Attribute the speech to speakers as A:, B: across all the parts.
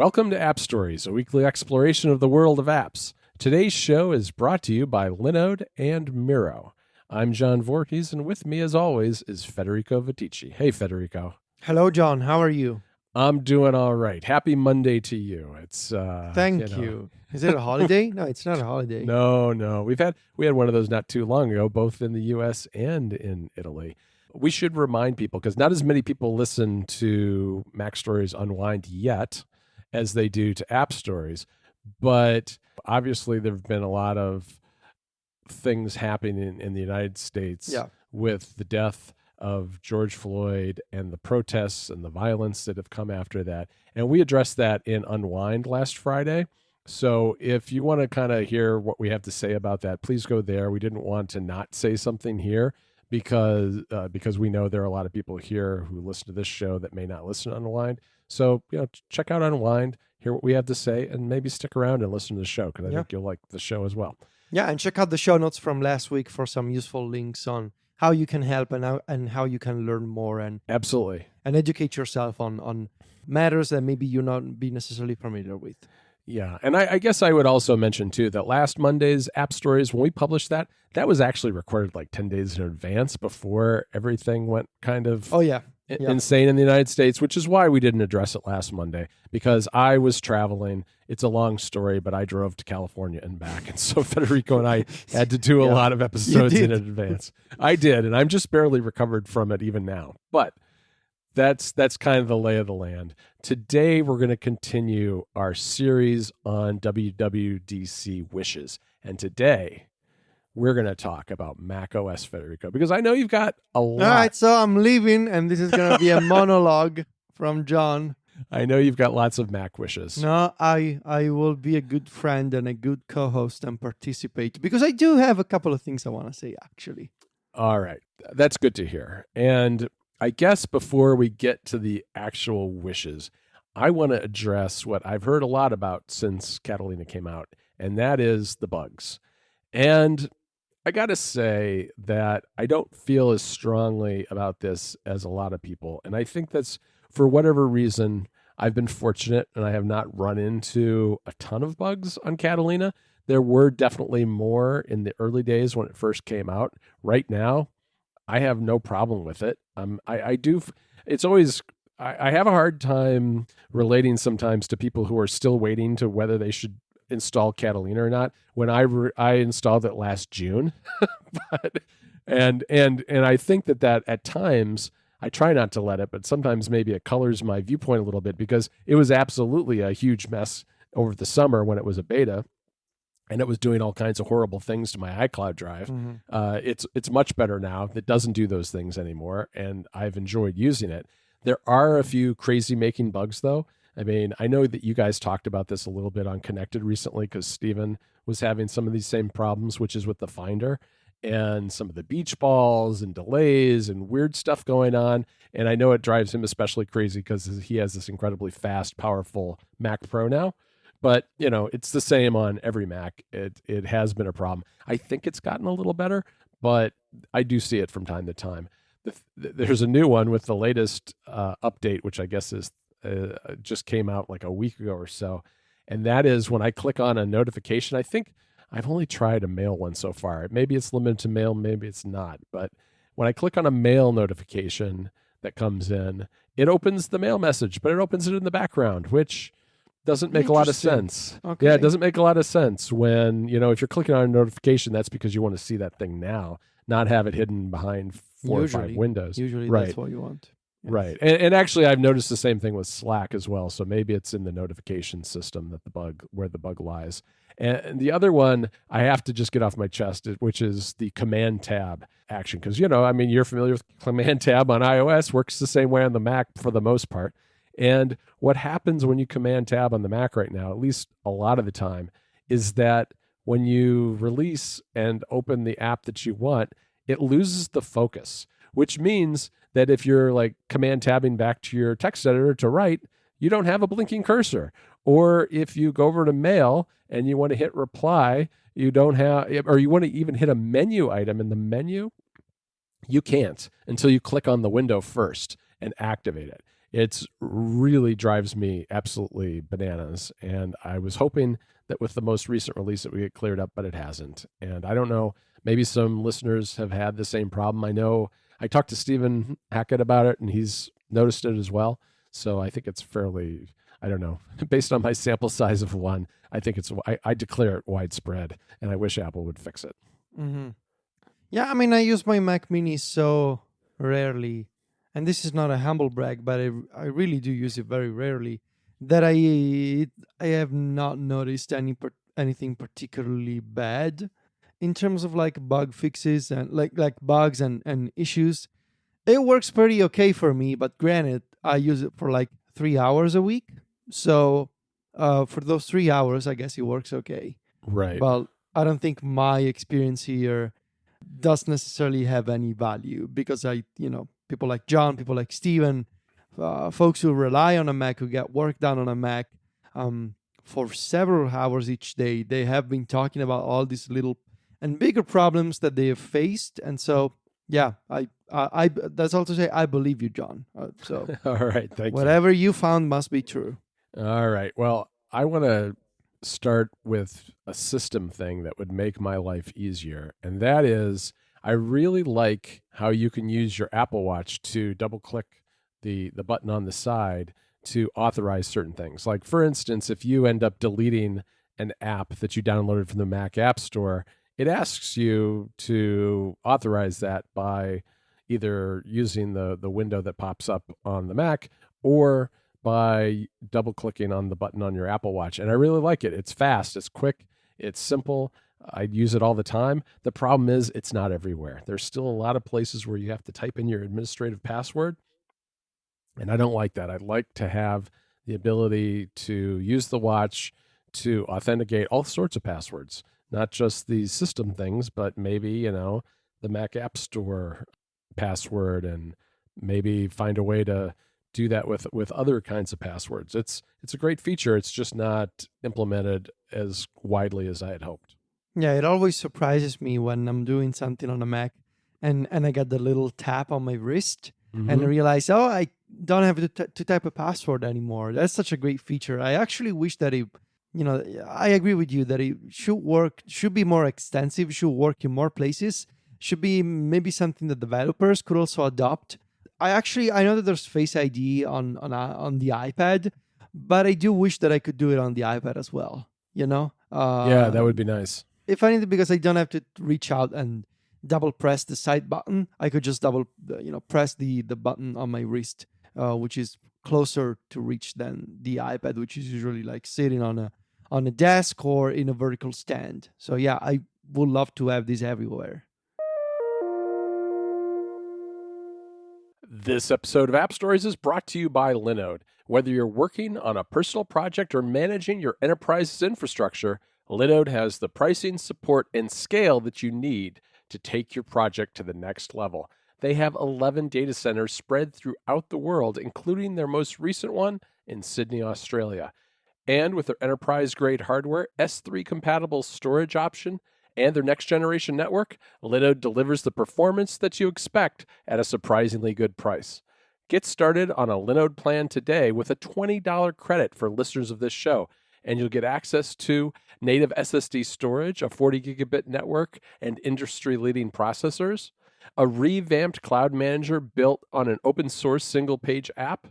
A: Welcome to App Stories, a weekly exploration of the world of apps. Today's show is brought to you by Linode and Miro. I'm John Voorhees, and with me, as always, is Federico Vitici. Hey, Federico.
B: Hello, John. How are you?
A: I'm doing all right. Happy Monday to you. It's
B: Thank you. Is it a holiday? No, it's not a holiday.
A: No. We had one of those not too long ago, both in the U.S. and in Italy. We should remind people, because not as many people listen to Mac Stories Unwind yet as they do to App Stories, but obviously there have been a lot of things happening in the United States with the death of George Floyd and the protests and the violence that have come after that. And we addressed that in Unwind last Friday. So if you want to kind of hear what we have to say about that, please go there. We didn't want to not say something here because we know there are a lot of people here who listen to this show that may not listen to Unwind. So, check out Unwind, hear what we have to say, and maybe stick around and listen to the show, because I think you'll like the show as well.
B: Yeah, and check out the show notes from last week for some useful links on how you can help and how you can learn more and
A: absolutely
B: and educate yourself on matters that maybe you're not be necessarily familiar with.
A: Yeah, and I guess I would also mention, too, that last Monday's App Stories, when we published that was actually recorded like 10 days in advance before everything went kind of insane in the United States, which is why we didn't address it last Monday, because I was traveling. It's a long story, but I drove to California and back, and so Federico and I had to do a lot of episodes in advance. I did, and I'm just barely recovered from it even now, but that's kind of the lay of the land. Today, we're going to continue our series on WWDC Wishes. And today, we're going to talk about macOS, Federico, because I know you've got a lot.
B: All right, so I'm leaving, and this is going to be a monologue from John.
A: I know you've got lots of Mac wishes.
B: No, I will be a good friend and a good co-host and participate, because I do have a couple of things I want to say, actually.
A: All right. That's good to hear. And I guess before we get to the actual wishes, I want to address what I've heard a lot about since Catalina came out, and that is the bugs. And I got to say that I don't feel as strongly about this as a lot of people. And I think that's, for whatever reason, I've been fortunate and I have not run into a ton of bugs on Catalina. There were definitely more in the early days when it first came out. Right now, I have no problem with it. I have a hard time relating sometimes to people who are still waiting to whether they should install Catalina or not, when I installed it last June. and I think that at times, I try not to let it, but sometimes maybe it colors my viewpoint a little bit, because it was absolutely a huge mess over the summer when it was a beta. And it was doing all kinds of horrible things to my iCloud drive. Mm-hmm. It's much better now. It doesn't do those things anymore, and I've enjoyed using it. There are a few crazy-making bugs, though. I mean, I know that you guys talked about this a little bit on Connected recently, because Steven was having some of these same problems, which is with the Finder and some of the beach balls and delays and weird stuff going on. And I know it drives him especially crazy because he has this incredibly fast, powerful Mac Pro now. But, it's the same on every Mac. It has been a problem. I think it's gotten a little better, but I do see it from time to time. There's a new one with the latest update, which I guess is just came out like a week ago or so. And that is when I click on a notification. I think I've only tried a mail one so far. Maybe it's limited to mail, maybe it's not. But when I click on a mail notification that comes in, it opens the mail message, but it opens it in the background, which doesn't make a lot of sense. Okay. Yeah, it doesn't make a lot of sense when, if you're clicking on a notification, that's because you want to see that thing now, not have it hidden behind four or five windows.
B: Usually that's what you want.
A: Yes. Right. And actually, I've noticed the same thing with Slack as well. So maybe it's in the notification system where the bug lies. And the other one I have to just get off my chest, which is the Command Tab action. Because, you're familiar with Command Tab on iOS, works the same way on the Mac for the most part. And what happens when you Command Tab on the Mac right now, at least a lot of the time, is that when you release and open the app that you want, it loses the focus, which means that if you're like Command Tabbing back to your text editor to write, you don't have a blinking cursor. Or if you go over to Mail and you want to hit reply, you don't have, or you want to even hit a menu item in the menu, you can't until you click on the window first and activate it. It's really drives me absolutely bananas. And I was hoping that with the most recent release it would get cleared up, but it hasn't. And I don't know, maybe some listeners have had the same problem. I know I talked to Stephen Hackett about it and he's noticed it as well. So I think it's fairly, I don't know, based on my sample size of one, I think I declare it widespread and I wish Apple would fix it.
B: Mm-hmm. Yeah, I mean, I use my Mac Mini so rarely, and this is not a humble brag, but I really do use it very rarely, that I have not noticed anything particularly bad in terms of like bug fixes and like bugs and issues. It works pretty okay for me, but granted, I use it for like 3 hours a week, so for those 3 hours, I guess it works okay.
A: Right.
B: But I don't think my experience here does necessarily have any value because people like John, people like Steven, folks who rely on a Mac, who get work done on a Mac for several hours each day, they have been talking about all these little and bigger problems that they have faced. And so, yeah, I that's all to say, I believe you, John. So
A: All right. Thank you.
B: whatever you found must be true.
A: All right. Well, I want to start with a system thing that would make my life easier. And that is, I really like how you can use your Apple Watch to double click the button on the side to authorize certain things. Like, for instance, if you end up deleting an app that you downloaded from the Mac App Store, it asks you to authorize that by either using the window that pops up on the Mac or by double clicking on the button on your Apple Watch. And I really like it. It's fast, it's quick, it's simple. I use it all the time. The problem is it's not everywhere. There's still a lot of places where you have to type in your administrative password. And I don't like that. I'd like to have the ability to use the watch to authenticate all sorts of passwords, not just these system things, but maybe, the Mac App Store password, and maybe find a way to do that with other kinds of passwords. It's a great feature. It's just not implemented as widely as I had hoped.
B: Yeah, it always surprises me when I'm doing something on a Mac and I get the little tap on my wrist and I realize, oh, I don't have to type a password anymore. That's such a great feature. I actually wish that I agree with you that it should be more extensive, should work in more places, should be maybe something that developers could also adopt. I know that there's Face ID on the iPad, but I do wish that I could do it on the iPad as well.
A: Yeah, that would be nice.
B: If anything, because I don't have to reach out and double press the side button, I could just press the button on my wrist, which is closer to reach than the iPad, which is usually like sitting on a desk or in a vertical stand. So yeah, I would love to have this everywhere.
A: This episode of App Stories is brought to you by Linode. Whether you're working on a personal project or managing your enterprise's infrastructure, Linode has the pricing, support, and scale that you need to take your project to the next level. They have 11 data centers spread throughout the world, including their most recent one in Sydney, Australia. And with their enterprise-grade hardware, S3-compatible storage option, and their next-generation network, Linode delivers the performance that you expect at a surprisingly good price. Get started on a Linode plan today with a $20 credit for listeners of this show, and you'll get access to native SSD storage, a 40-gigabit network, and industry-leading processors, a revamped cloud manager built on an open-source single-page app,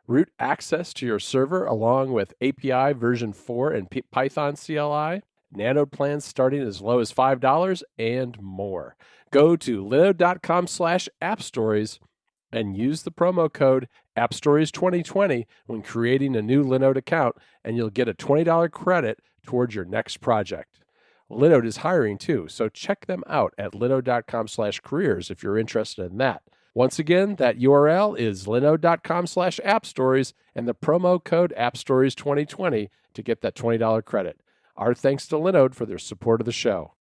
A: root access to your server along with API version 4 and Python CLI, Linode plans starting as low as $5, and more. Go to linode.com/appstories and use the promo code AppStories2020 when creating a new Linode account, and you'll get a $20 credit towards your next project. Linode is hiring too, so check them out at linode.com/careers if you're interested in that. Once again, that URL is linode.com/appstories and the promo code AppStories2020 to get that $20 credit. Our thanks to Linode for their support of the show.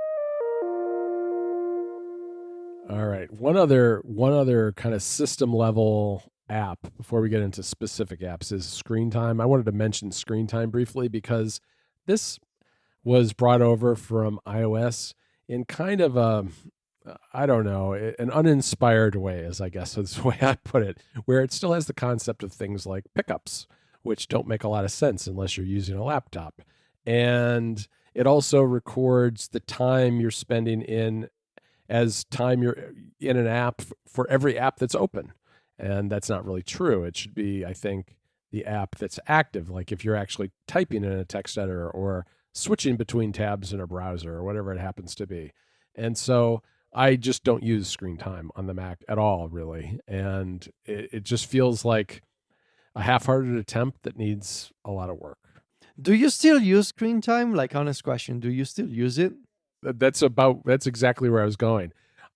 A: All right. One other kind of system level app before we get into specific apps is Screen Time. I wanted to mention Screen Time briefly because this was brought over from iOS in kind of a I don't know, an uninspired way, as I guess is the way I put it, where it still has the concept of things like pickups, which don't make a lot of sense unless you're using a laptop. And it also records the time you're spending in as time you're in an app for every app that's open. And that's not really true. It should be, I think, the app that's active, like if you're actually typing in a text editor or switching between tabs in a browser or whatever it happens to be. And so I just don't use screen time on the Mac at all, really. And it just feels like a half-hearted attempt that needs a lot of work.
B: Do you still use screen time? Like, honest question, do you still use it?
A: That's exactly where I was going.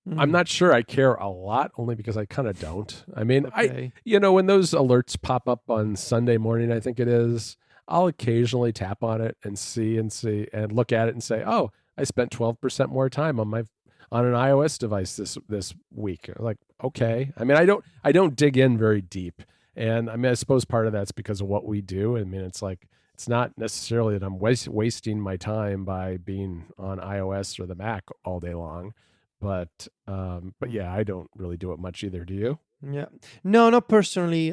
A: I'm
B: Mm,
A: not sure I care a lot, only because I kind of don't. I mean,
B: okay.
A: when those alerts pop up on Sunday morning, I think it is, I'll occasionally tap on it and see and look at it and say, oh, I spent 12% more time on an iOS device this week. Like, okay. I mean, I don't dig in very deep. And I mean, I suppose part of that's because of what we do. I mean, it's like, it's not necessarily that I'm wasting my time by being on iOS or the Mac all day long, but
B: Mm,
A: yeah, I don't really do it much either. Do you?
B: yeah. No, not personally.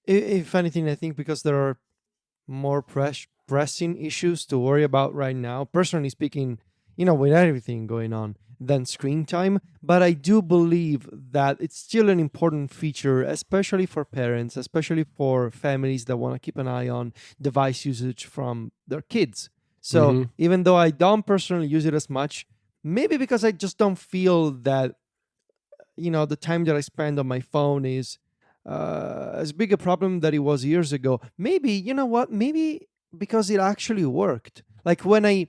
B: If anything, I think because there are more pressing issues to worry about right now, personally speaking, with everything going on, than screen time. But I do believe that it's still an important feature, especially for parents, especially for families that want to keep an eye on device usage from their kids. So
A: Mm-hmm.
B: even though I don't personally use it as much, maybe because I just don't feel that the time that I spend on my phone is as big a problem that it was years ago. Maybe what? Maybe because it actually worked. Like when I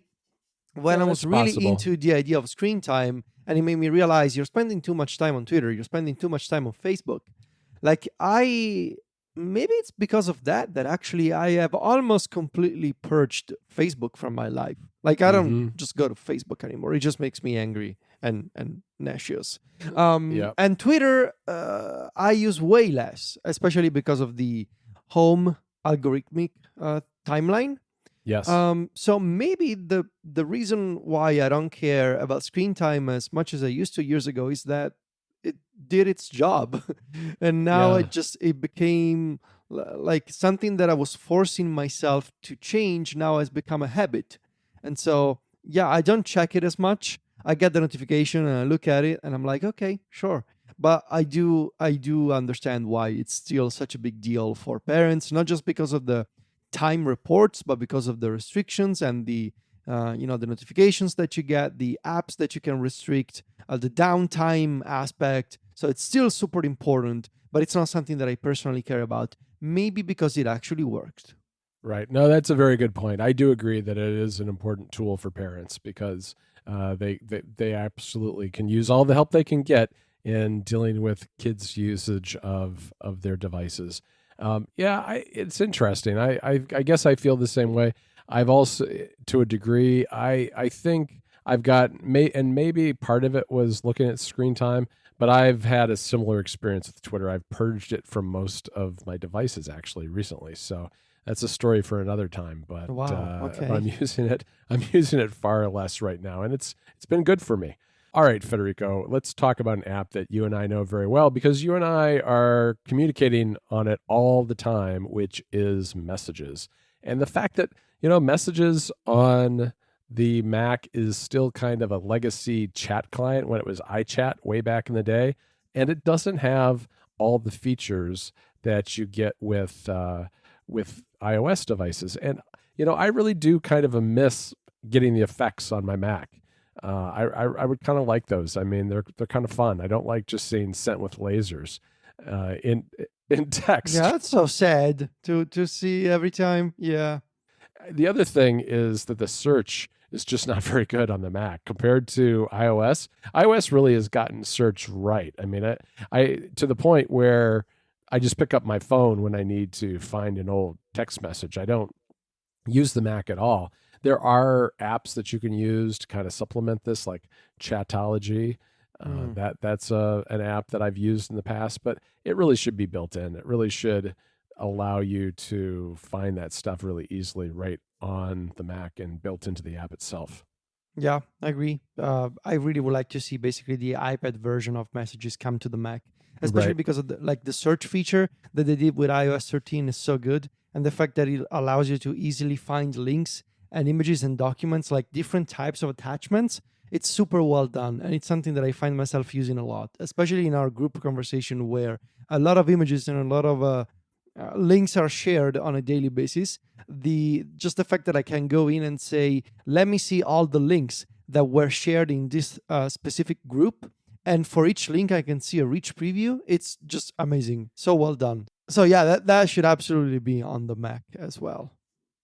A: Yeah,
B: was
A: that's
B: really
A: possible.
B: into the idea of screen time, and it made me realize you're spending too much time on Twitter, you're spending too much time on Facebook. Like I maybe it's because of that actually I have almost completely purged Facebook from my life. Like I don't
A: Mm-hmm.
B: just go to Facebook anymore. It just makes me angry and nauseous.
A: Yeah.
B: And Twitter, I use way less, especially because of the home algorithmic timeline.
A: Yes.
B: So maybe the reason why I don't care about screen time as much as I used to years ago is that it did its job, and now
A: Yeah.
B: it became like something that I was forcing myself to change. Now has become a habit, and so yeah, I don't check it as much. I get the notification and I look at it, and I'm like, okay, sure. But I do understand why it's still such a big deal for parents, not just because of the time reports, but because of the restrictions and the notifications that you get, the apps that you can restrict, the downtime aspect. So it's still super important, but it's not something that I personally care about. Maybe because it actually worked.
A: Right. No, that's a very good point. I do agree that it is an important tool for parents because they absolutely can use all the help they can get in dealing with kids' usage of their devices. Yeah, it's interesting. I guess I feel the same way. I've also, to a degree, I think I've got and maybe part of it was looking at screen time, but I've had a similar experience with Twitter. I've purged it from most of my devices actually recently. So that's a story for another time.
B: Wow.
A: But I'm
B: Okay.
A: using it. I'm using it far less right now, and it's been good for me. All right, Federico, let's talk about an app that you and I know very well because you and I are communicating on it all the time, which is Messages. And the fact that, Messages on the Mac is still kind of a legacy chat client when it was iChat way back in the day, and it doesn't have all the features that you get with iOS devices. And I really do kind of miss getting the effects on my Mac. I would kind of like those. I mean, they're kind of fun. I don't like just seeing sent with lasers in
B: Yeah,
A: text.
B: that's so sad to see every time. Yeah.
A: The other thing is that the search is just not very good on the Mac compared to iOS. iOS really has gotten search right. I mean, I to the point where I just pick up my phone when I need to find an old text message. I don't use the Mac at all. There are apps that you can use to kind of supplement this, like Chatology.
B: Mm.
A: That's an app that I've used in the past, but it really should be built in. It really should allow you to find that stuff really easily right on the Mac and built into the app itself.
B: Yeah, I agree. I really would like to see basically the iPad version of Messages come to the Mac, especially
A: Right.
B: because of the search feature that they did with iOS 13 is so good, and the fact that it allows you to easily find links and images and documents like different types of attachments. It's super well done, and it's something that I find myself using a lot, especially in our group conversation where a lot of images and a lot of links are shared on a daily basis. The fact that I can go in and say, let me see all the links that were shared in this specific group, and for each link I can see a rich preview. It's just amazing, so well done. So yeah, that should absolutely be on the Mac as well.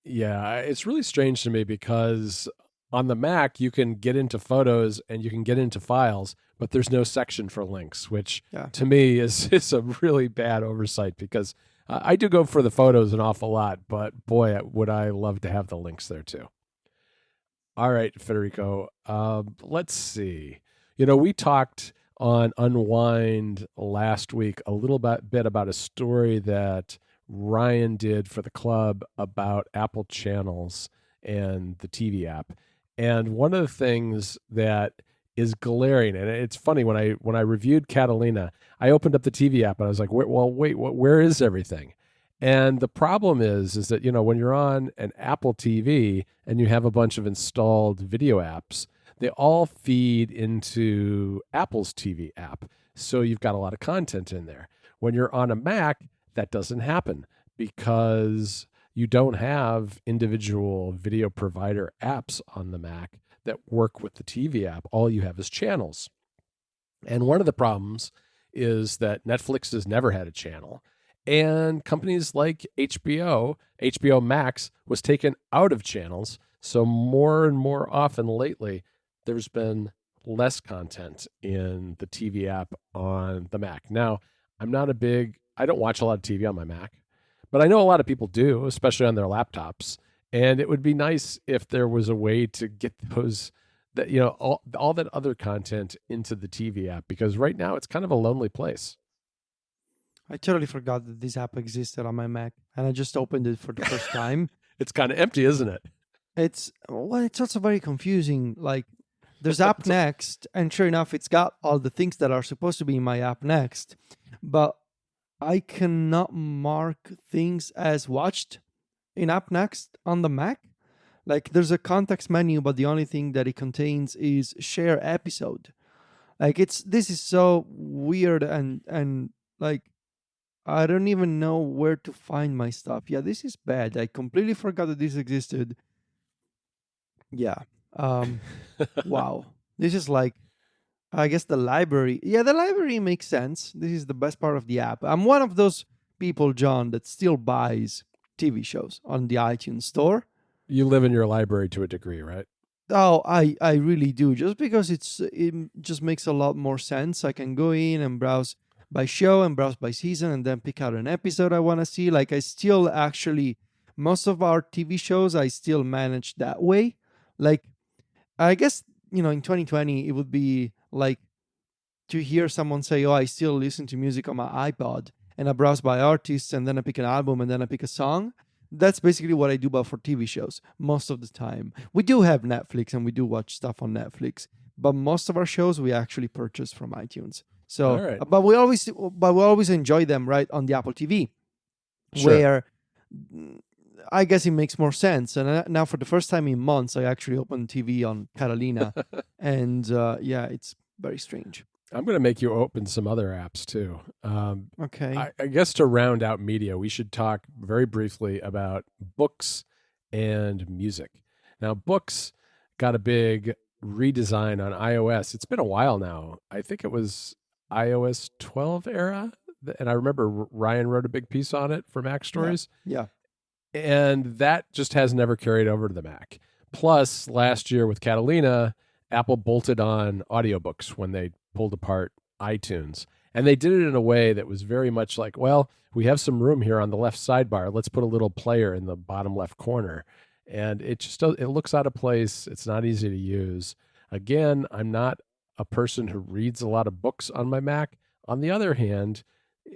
A: Yeah, it's really strange to me because on the Mac you can get into photos and you can get into files, but there's no section for links, which
B: Yeah.
A: to me is a really bad oversight because I do go for the photos an awful lot, but boy, would I love to have the links there too. All right, Federico. Let's see. We talked on Unwind last week a little bit about a story that Ryan did for the club about Apple channels and the TV app. And one of the things that is glaring, and it's funny when I reviewed Catalina, I opened up the TV app and I was like, wait, where is everything? And the problem is that when you're on an Apple TV and you have a bunch of installed video apps, they all feed into Apple's TV app. So you've got a lot of content in there. When you're on a Mac, that doesn't happen because you don't have individual video provider apps on the Mac that work with the TV app. All you have is channels. And one of the problems is that Netflix has never had a channel. And companies like HBO Max was taken out of channels. So more and more often lately, there's been less content in the TV app on the Mac. Now, I don't watch a lot of TV on my Mac, but I know a lot of people do, especially on their laptops. And it would be nice if there was a way to get those that all that other content into the TV app because right now it's kind of a lonely place.
B: I totally forgot that this app existed on my Mac, and I just opened it for the first time.
A: It's kind of empty, isn't it?
B: It's also very confusing. Like, there's app next, and sure enough, it's got all the things that are supposed to be in my app next, but I cannot mark things as watched in app next on the Mac. Like, there's a context menu, but the only thing that it contains is share episode. Like, this is so weird, and like, I don't even know where to find my stuff. Yeah, this is bad. I completely forgot that this existed. Yeah. Um wow. This is like, I guess, the library. Yeah, the library makes sense. This is the best part of the app. I'm one of those people, John, that still buys TV shows on the iTunes store.
A: You live in your library to a degree, right?
B: Oh, I really do. Just because it just makes a lot more sense. I can go in and browse by show and browse by season and then pick out an episode I want to see. Like, I still actually, most of our TV shows I still manage that way. Like, I guess, in 2020 it would be like to hear someone say, "Oh, I still listen to music on my iPod and I browse by artists and then I pick an album and then I pick a song." That's basically what I do, but for TV shows most of the time. We do have Netflix and we do watch stuff on Netflix, but most of our shows we actually purchase from iTunes.
A: All
B: So,
A: right.
B: but we always enjoy them right on the Apple TV,
A: Sure.
B: where I guess it makes more sense. And now, for the first time in months, I actually opened TV on Catalina, and yeah, it's very strange.
A: I'm going to make you open some other apps too.
B: Okay.
A: I guess to round out media, we should talk very briefly about books and music. Now, books got a big redesign on iOS. It's been a while now. I think it was iOS 12 era. And I remember Ryan wrote a big piece on it for Mac
B: Yeah.
A: Stories.
B: Yeah.
A: And that just has never carried over to the Mac. Plus, last year with Catalina, Apple bolted on audiobooks when they pulled apart iTunes. And they did it in a way that was very much like, well, we have some room here on the left sidebar. Let's put a little player in the bottom left corner. And it looks out of place. It's not easy to use. Again, I'm not a person who reads a lot of books on my Mac. On the other hand,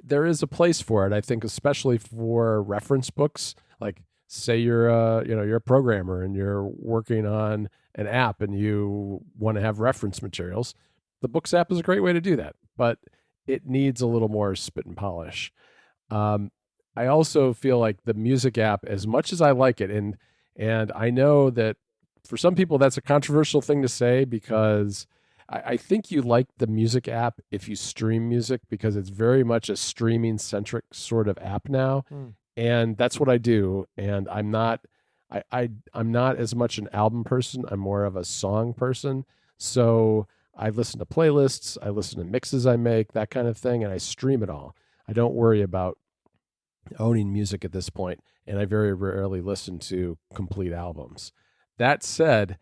A: there is a place for it, I think, especially for reference books. Like say you're you're a programmer and you're working on an app and you want to have reference materials, the Books app is a great way to do that, but it needs a little more spit and polish. I also feel like the music app, as much as I like it, and I know that for some people that's a controversial thing to say, because I think you like the music app if you stream music, because it's very much a streaming centric sort of app now. And that's what I do. And I'm not as much an album person. I'm more of a song person. So I listen to playlists, I listen to mixes I make, that kind of thing, and I stream it all. I don't worry about owning music at this point, and I very rarely listen to complete albums. That said,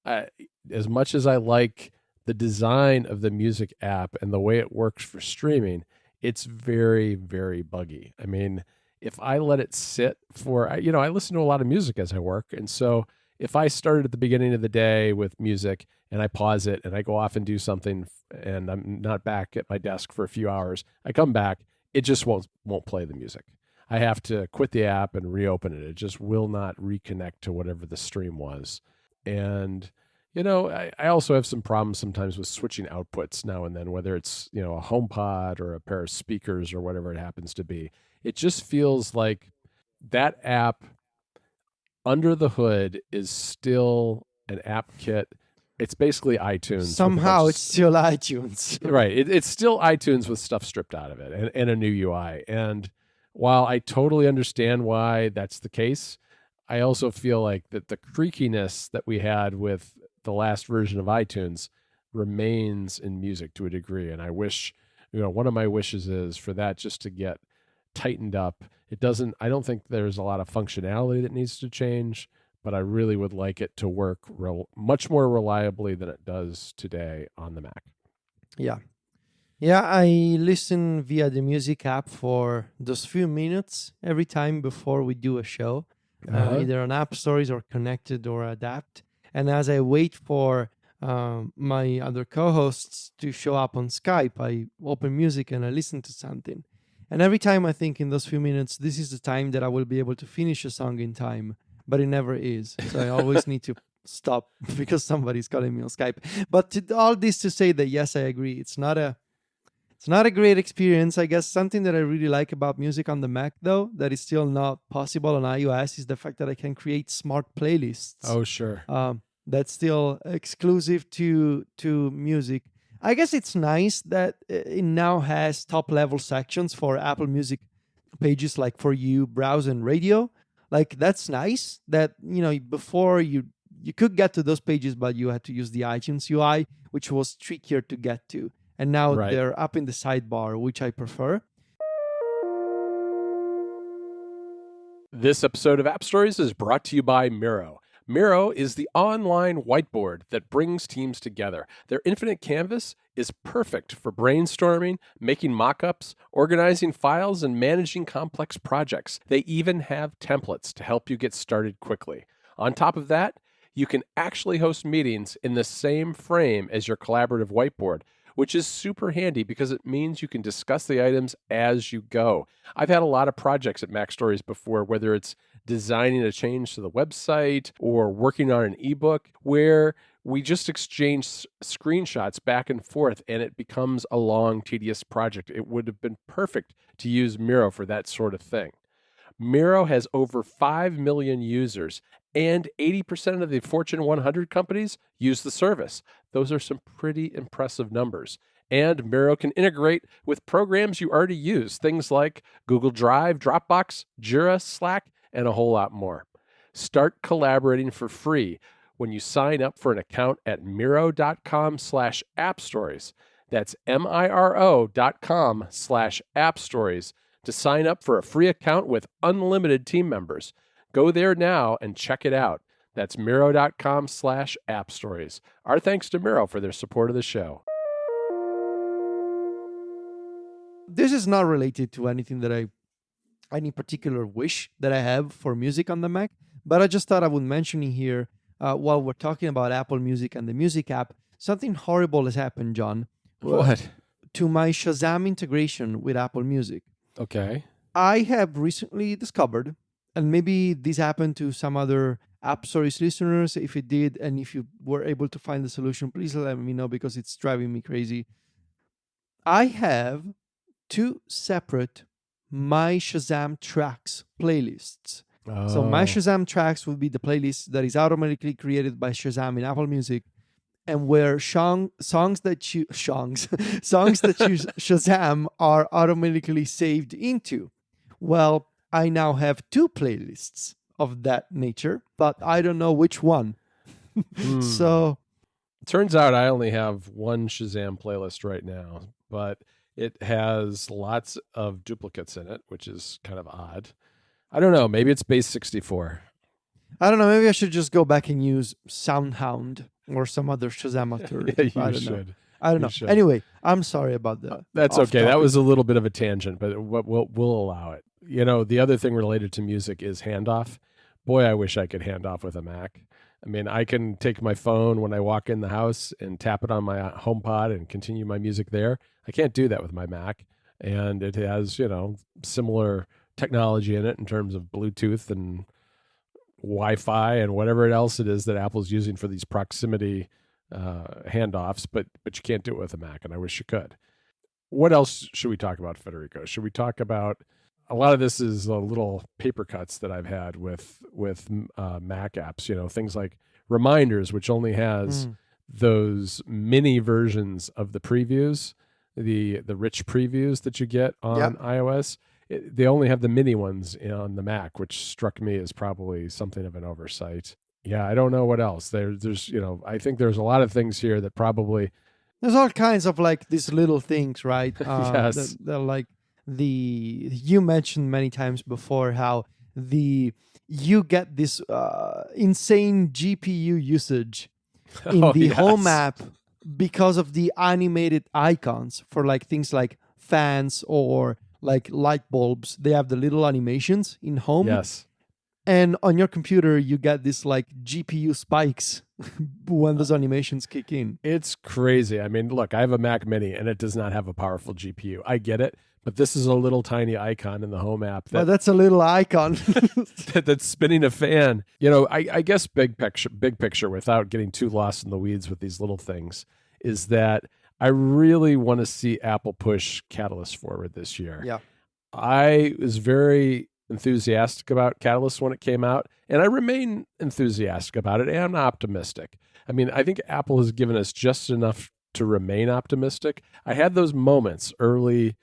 A: as much as I like the design of the music app and the way it works for streaming, it's very, very buggy. I mean, if I let it sit for, I listen to a lot of music as I work. And so if I started at the beginning of the day with music and I pause it and I go off and do something and I'm not back at my desk for a few hours, I come back, it just won't play the music. I have to quit the app and reopen it. It just will not reconnect to whatever the stream was. And, I also have some problems sometimes with switching outputs now and then, whether it's, a HomePod or a pair of speakers or whatever it happens to be. It just feels like that app under the hood is still an app kit. It's basically iTunes.
B: Somehow it's still iTunes.
A: Right. It's still iTunes with stuff stripped out of it and a new UI. And while I totally understand why that's the case, I also feel like that the creakiness that we had with the last version of iTunes remains in music to a degree. And I wish, one of my wishes is for that just to get tightened up. I don't think there's a lot of functionality that needs to change, but I really would like it to work much more reliably than it does today on the Mac.
B: Yeah. Yeah, I listen via the music app for those few minutes every time before we do a show, either on App Stories or Connected or Adapt. And as I wait for my other co-hosts to show up on Skype, I open music and I listen to something. And every time I think in those few minutes, this is the time that I will be able to finish a song in time, but it never is. So I always need to stop because somebody's calling me on Skype. But all this to say that, yes, I agree. It's not a great experience. I guess something that I really like about music on the Mac, though, that is still not possible on iOS, is the fact that I can create smart playlists.
A: Oh, sure.
B: That's still exclusive to music. I guess it's nice that it now has top-level sections for Apple Music pages, like For You, Browse, and Radio. Like, that's nice that, before you could get to those pages, but you had to use the iTunes UI, which was trickier to get to. And now they're up in the sidebar, which I prefer.
A: This episode of App Stories is brought to you by Miro. Miro is the online whiteboard that brings teams together. Their infinite canvas is perfect for brainstorming, making mock-ups, organizing files, and managing complex projects. They even have templates to help you get started quickly. On top of that, you can actually host meetings in the same frame as your collaborative whiteboard, which is super handy because it means you can discuss the items as you go. I've had a lot of projects at Mac Stories before, whether it's designing a change to the website or working on an ebook, where we just exchange screenshots back and forth and it becomes a long, tedious project. It would have been perfect to use Miro for that sort of thing. Miro has over 5 million users and 80% of the Fortune 100 companies use the service. Those are some pretty impressive numbers. And Miro can integrate with programs you already use, things like Google Drive, Dropbox, Jira, Slack, and a whole lot more. Start collaborating for free when you sign up for an account at Miro.com/appstories. That's Miro.com/appstories to sign up for a free account with unlimited team members. Go there now and check it out. That's Miro.com/appstories. Our thanks to Miro for their support of the show.
B: This is not related to anything any particular wish that I have for music on the Mac, but I just thought I would mention it here while we're talking about Apple Music and the Music app. Something horrible has happened, John.
A: What?
B: To my Shazam integration with Apple Music.
A: Okay.
B: I have recently discovered and maybe this happened to some other App Stories listeners. If it did, and if you were able to find the solution, please let me know because it's driving me crazy. I have 2 separate My Shazam Tracks playlists. So My Shazam Tracks would be the playlist that is automatically created by Shazam in Apple Music, and where songs that you Shazam are automatically saved into. Well, I now have 2 playlists of that nature, but I don't know which one. So
A: turns out I only have one Shazam playlist right now, but it has lots of duplicates in it, which is kind of odd. I don't know. Maybe it's base 64.
B: I don't know. Maybe I should just go back and use SoundHound or some other Shazam alternative.
A: Yeah,
B: I
A: you
B: don't know.
A: should.
B: I don't know.
A: should.
B: Anyway, I'm sorry about that.
A: That's okay. That was a little bit of a tangent, but we'll allow it. You know, the other thing related to music is handoff. Boy, I wish I could hand off with a Mac. I mean, I can take my phone when I walk in the house and tap it on my HomePod and continue my music there. I can't do that with my Mac. And it has, similar technology in it in terms of Bluetooth and Wi-Fi and whatever else it is that Apple's using for these proximity handoffs, but you can't do it with a Mac, and I wish you could. What else should we talk about, Federico? Should we talk about a lot of this is little paper cuts that I've had with Mac apps, things like Reminders, which only has those mini versions of the previews, the rich previews that you get on iOS. They only have the mini ones on the Mac, which struck me as probably something of an oversight. Yeah, I don't know what else. There's I think there's a lot of things here that probably...
B: There's all kinds of like these little things, right?
A: Yes.
B: They're like you mentioned many times before how you get this insane GPU usage in the Home app because of the animated icons for like things like fans or like light bulbs. They have the little animations in Home.
A: Yes.
B: And on your computer, you get this like GPU spikes when those animations kick in.
A: It's crazy. I mean, look, I have a Mac Mini and it does not have a powerful GPU. I get it, but this is a little tiny icon in the Home app.
B: That's a little icon
A: that's spinning a fan. I guess big picture, without getting too lost in the weeds with these little things, is that I really want to see Apple push Catalyst forward this year.
B: Yeah,
A: I was very enthusiastic about Catalyst when it came out, and I remain enthusiastic about it, and I'm optimistic. I mean, I think Apple has given us just enough to remain optimistic. I had those moments early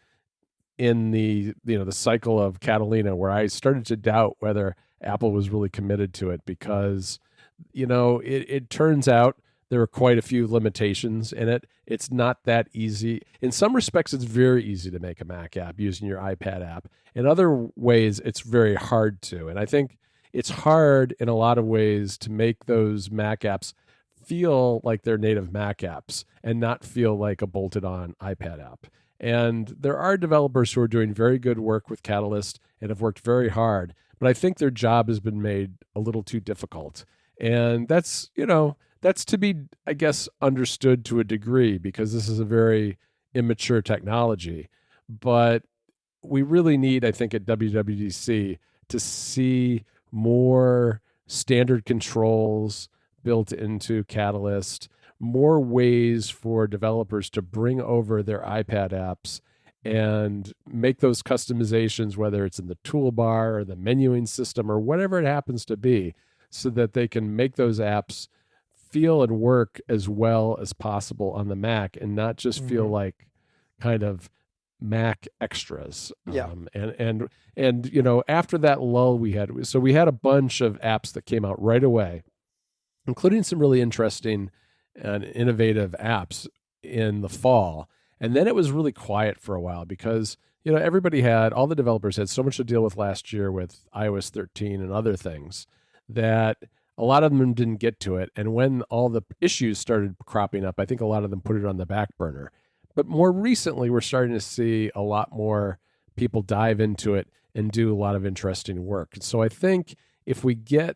A: in the cycle of Catalina where I started to doubt whether Apple was really committed to it because, it turns out there are quite a few limitations in it. It's not that easy. In some respects, it's very easy to make a Mac app using your iPad app. In other ways, it's very hard to. And I think it's hard in a lot of ways to make those Mac apps feel like they're native Mac apps and not feel like a bolted-on iPad app. And there are developers who are doing very good work with Catalyst and have worked very hard, but I think their job has been made a little too difficult. And that's to be, I guess, understood to a degree because this is a very immature technology. But we really need, I think, at WWDC to see more standard controls built into Catalyst, more ways for developers to bring over their iPad apps and make those customizations, whether it's in the toolbar or the menuing system or whatever it happens to be, so that they can make those apps feel and work as well as possible on the Mac and not just feel like kind of Mac extras.
B: Yeah.
A: And after that lull we had a bunch of apps that came out right away, including some really interesting and innovative apps in the fall. And then it was really quiet for a while because, all the developers had so much to deal with last year with iOS 13 and other things that a lot of them didn't get to it. And when all the issues started cropping up, I think a lot of them put it on the back burner. But more recently, we're starting to see a lot more people dive into it and do a lot of interesting work. So I think if we get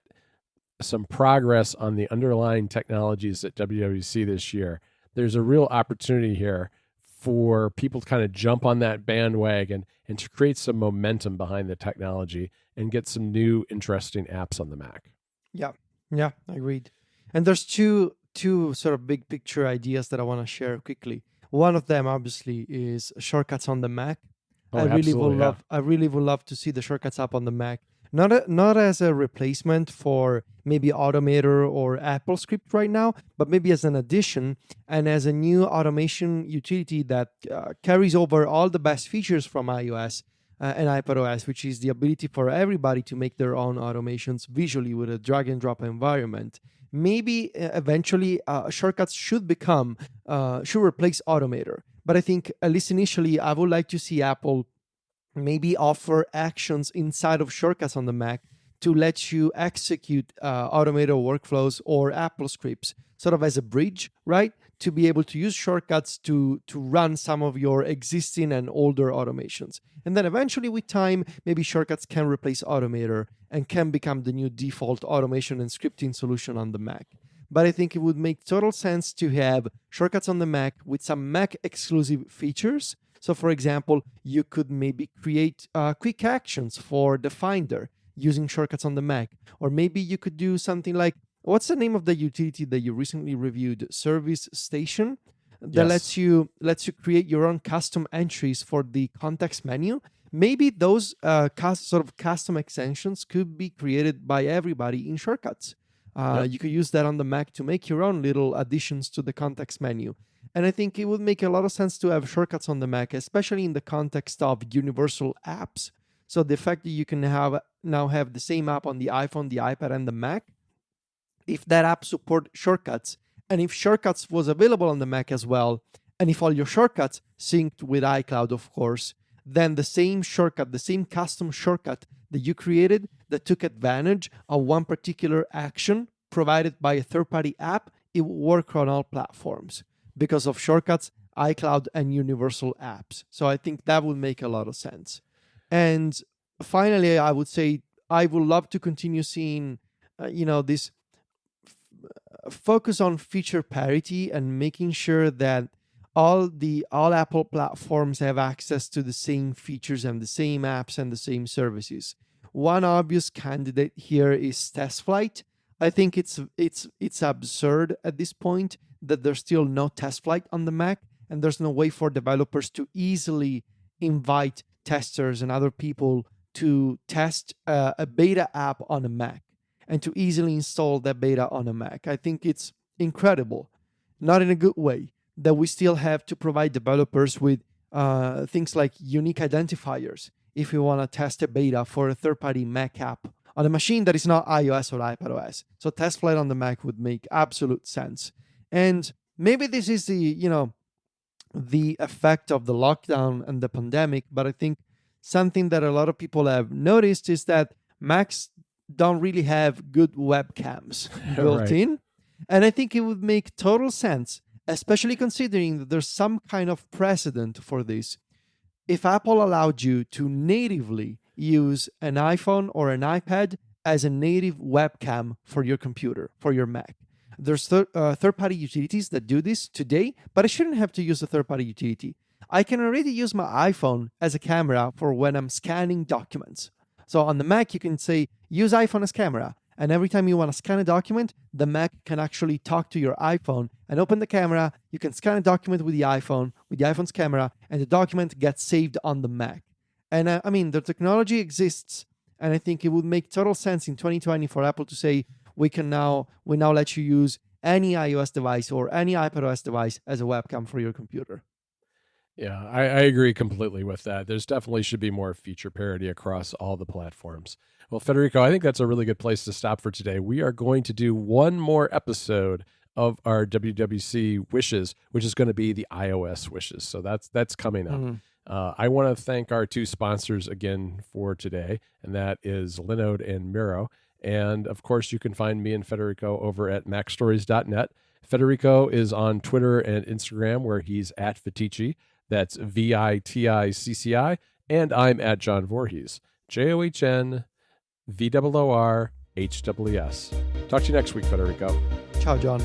A: some progress on the underlying technologies at WWDC this year, there's a real opportunity here for people to kind of jump on that bandwagon and to create some momentum behind the technology and get some new interesting apps on the Mac.
B: Yeah, agreed. And there's two sort of big picture ideas that I want to share quickly. One of them, obviously, is shortcuts on the Mac. I really would love to see the shortcuts app on the Mac. Not as a replacement for maybe Automator or Apple Script right now, but maybe as an addition and as a new automation utility that carries over all the best features from iOS and iPadOS, which is the ability for everybody to make their own automations visually with a drag and drop environment. Maybe eventually shortcuts should replace Automator. But I think at least initially, I would like to see Apple maybe offer actions inside of shortcuts on the Mac to let you execute Automator workflows or Apple scripts sort of as a bridge, right? To be able to use shortcuts to run some of your existing and older automations. And then eventually with time, maybe shortcuts can replace Automator and can become the new default automation and scripting solution on the Mac. But I think it would make total sense to have shortcuts on the Mac with some Mac exclusive features. So for example, you could maybe create quick actions for the Finder using shortcuts on the Mac. Or maybe you could do something like, what's the name of the utility that you recently reviewed? Service Station? That lets you create your own custom entries for the context menu. Maybe those sort of custom extensions could be created by everybody in shortcuts. You could use that on the Mac to make your own little additions to the context menu. And I think it would make a lot of sense to have shortcuts on the Mac, especially in the context of universal apps. So the fact that you can now have the same app on the iPhone, the iPad, and the Mac, if that app support shortcuts, and if shortcuts was available on the Mac as well, and if all your shortcuts synced with iCloud, of course, then the same shortcut, the same custom shortcut that you created that took advantage of one particular action provided by a third-party app, it will work on all platforms because of shortcuts, iCloud, and universal apps. So I think that would make a lot of sense. And finally, I would say I would love to continue seeing, this focus on feature parity and making sure that all Apple platforms have access to the same features and the same apps and the same services. One obvious candidate here is TestFlight. I think it's absurd at this point that there's still no TestFlight on the Mac, and there's no way for developers to easily invite testers and other people to test a beta app on a Mac and to easily install that beta on a Mac. I think it's incredible, not in a good way, that we still have to provide developers with things like unique identifiers if you want to test a beta for a third-party Mac app on a machine that is not iOS or iPadOS. So TestFlight on the Mac would make absolute sense. And maybe this is the effect of the lockdown and the pandemic, but I think something that a lot of people have noticed is that Macs don't really have good webcams built in. And I think it would make total sense, especially considering that there's some kind of precedent for this. If Apple allowed you to natively use an iPhone or an iPad as a native webcam for your computer, for your Mac. There's third-party utilities that do this today, but I shouldn't have to use a third-party utility. I can already use my iPhone as a camera for when I'm scanning documents. So on the Mac, you can say, use iPhone as camera. And every time you want to scan a document, the Mac can actually talk to your iPhone and open the camera. You can scan a document with the iPhone's camera, and the document gets saved on the Mac. And the technology exists, and I think it would make total sense in 2020 for Apple to say, we now let you use any iOS device or any iPadOS device as a webcam for your computer.
A: Yeah, I agree completely with that. There's definitely should be more feature parity across all the platforms. Well, Federico, I think that's a really good place to stop for today. We are going to do one more episode of our WWDC Wishes, which is going to be the iOS Wishes. So that's coming up. Mm-hmm. I want to thank our two sponsors again for today, and that is Linode and Miro. And of course, you can find me and Federico over at macstories.net. Federico is on Twitter and Instagram, where he's at Vitici. That's VITICCI. And I'm at John Voorhees. JOHN VOORHWS. Talk to you next week, Federico.
B: Ciao, John.